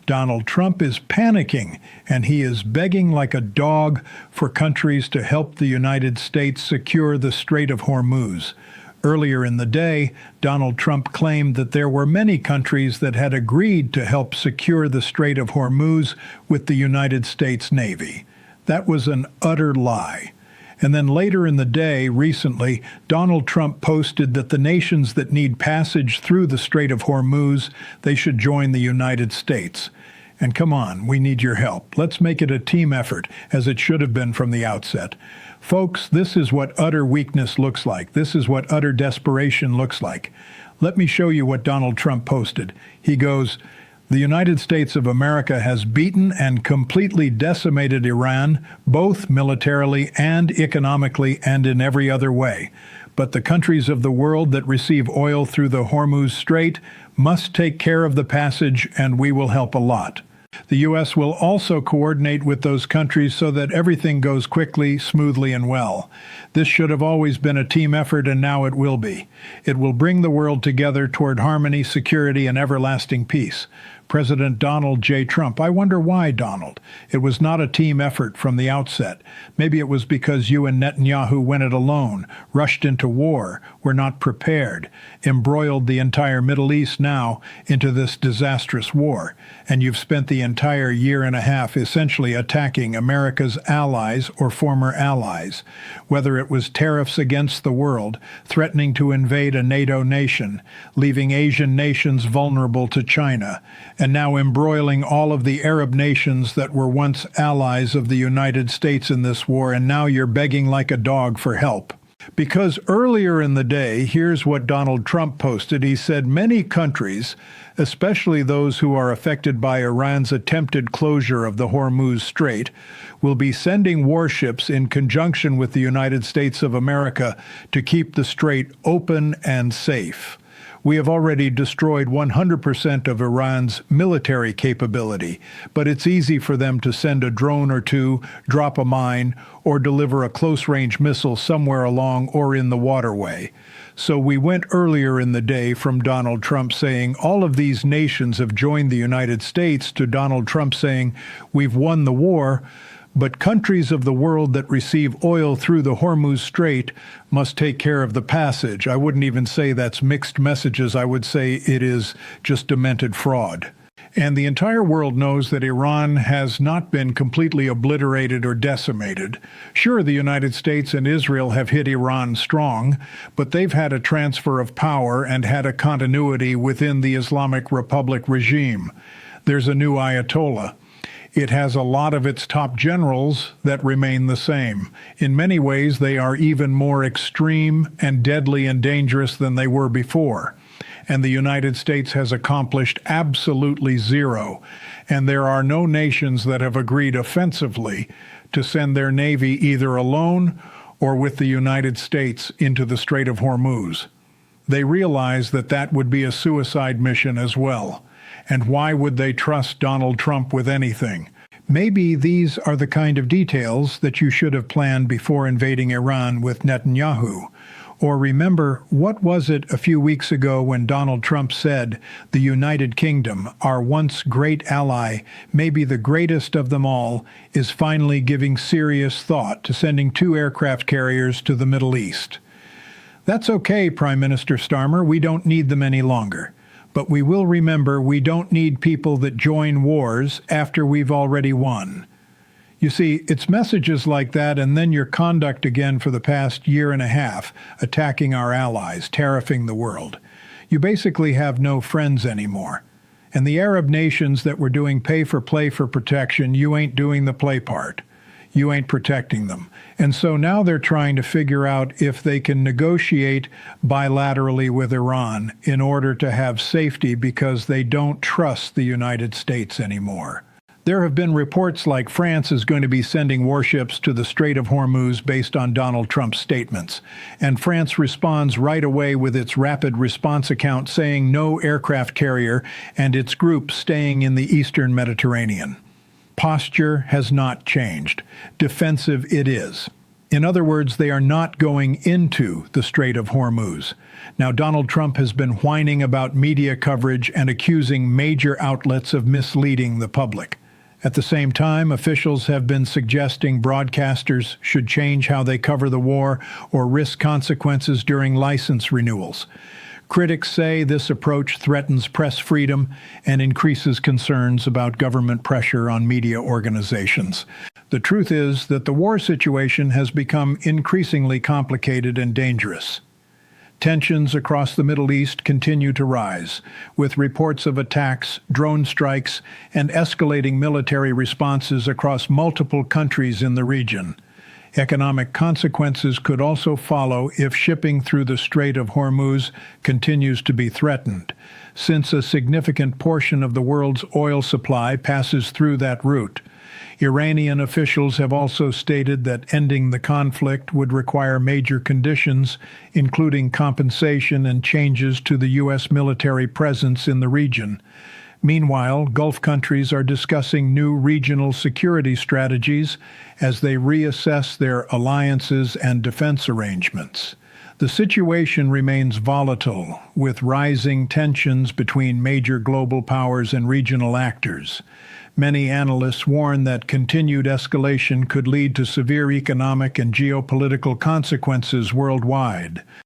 Donald Trump is panicking, and he is begging like a dog for countries to help the United States secure the Strait of Hormuz. Earlier in the day, Donald Trump claimed that there were many countries that had agreed to help secure the Strait of Hormuz with the United States Navy. That was an utter lie. And then later in the day, recently, Donald Trump posted that the nations that need passage through the Strait of Hormuz, they should join the United States. And come on, we need your help. Let's make it a team effort, as it should have been from the outset. Folks, this is what utter weakness looks like. This is what utter desperation looks like. Let me show you what Donald Trump posted. He goes, "The United States of America has beaten and completely decimated Iran, both militarily and economically and in every other way. But the countries of the world that receive oil through the Hormuz Strait must take care of the passage, and we will help a lot. The U.S. will also coordinate with those countries so that everything goes quickly, smoothly, and well. This should have always been a team effort, and now it will be. It will bring the world together toward harmony, security, and everlasting peace." President Donald J. Trump. I wonder why, Donald. It was not a team effort from the outset. Maybe it was because you and Netanyahu went it alone, rushed into war, were not prepared, embroiled the entire Middle East now into this disastrous war, and you've spent the entire year and a half essentially attacking America's allies or former allies, whether it was tariffs against the world, threatening to invade a NATO nation, leaving Asian nations vulnerable to China, and now embroiling all of the Arab nations that were once allies of the United States in this war, and now you're begging like a dog for help. Because earlier in the day, here's what Donald Trump posted. He said many countries, especially those who are affected by Iran's attempted closure of the Hormuz Strait, will be sending warships in conjunction with the United States of America to keep the strait open and safe. We have already destroyed 100% of Iran's military capability, but it's easy for them to send a drone or two, drop a mine, or deliver a close-range missile somewhere along or in the waterway. So we went earlier in the day from Donald Trump saying all of these nations have joined the United States to Donald Trump saying we've won the war, but countries of the world that receive oil through the Hormuz Strait must take care of the passage. I wouldn't even say that's mixed messages. I would say it is just demented fraud. And the entire world knows that Iran has not been completely obliterated or decimated. Sure, the United States and Israel have hit Iran strong, but they've had a transfer of power and had a continuity within the Islamic Republic regime. There's a new Ayatollah. It has a lot of its top generals that remain the same. In many ways, they are even more extreme and deadly and dangerous than they were before. And the United States has accomplished absolutely zero. And there are no nations that have agreed offensively to send their navy either alone or with the United States into the Strait of Hormuz. They realize that that would be a suicide mission as well. And why would they trust Donald Trump with anything? Maybe these are the kind of details that you should have planned before invading Iran with Netanyahu. Or remember, what was it a few weeks ago when Donald Trump said the United Kingdom, our once great ally, maybe the greatest of them all, is finally giving serious thought to sending 2 aircraft carriers to the Middle East? That's okay, Prime Minister Starmer, we don't need them any longer. But we will remember we don't need people that join wars after we've already won. You see, it's messages like that and then your conduct again for the past year and a half, attacking our allies, tariffing the world. You basically have no friends anymore. And the Arab nations that were doing pay for play for protection, you ain't doing the play part. You ain't protecting them. And so now they're trying to figure out if they can negotiate bilaterally with Iran in order to have safety because they don't trust the United States anymore. There have been reports like France is going to be sending warships to the Strait of Hormuz based on Donald Trump's statements. And France responds right away with its rapid response account saying no aircraft carrier and its group staying in the eastern Mediterranean. Posture has not changed. Defensive it is. In other words, they are not going into the Strait of Hormuz. Now, Donald Trump has been whining about media coverage and accusing major outlets of misleading the public. At the same time, officials have been suggesting broadcasters should change how they cover the war or risk consequences during license renewals. Critics say this approach threatens press freedom and increases concerns about government pressure on media organizations. The truth is that the war situation has become increasingly complicated and dangerous. Tensions across the Middle East continue to rise, with reports of attacks, drone strikes, and escalating military responses across multiple countries in the region. Economic consequences could also follow if shipping through the Strait of Hormuz continues to be threatened, since a significant portion of the world's oil supply passes through that route. Iranian officials have also stated that ending the conflict would require major conditions, including compensation and changes to the U.S. military presence in the region. Meanwhile, Gulf countries are discussing new regional security strategies as they reassess their alliances and defense arrangements. The situation remains volatile, with rising tensions between major global powers and regional actors. Many analysts warn that continued escalation could lead to severe economic and geopolitical consequences worldwide.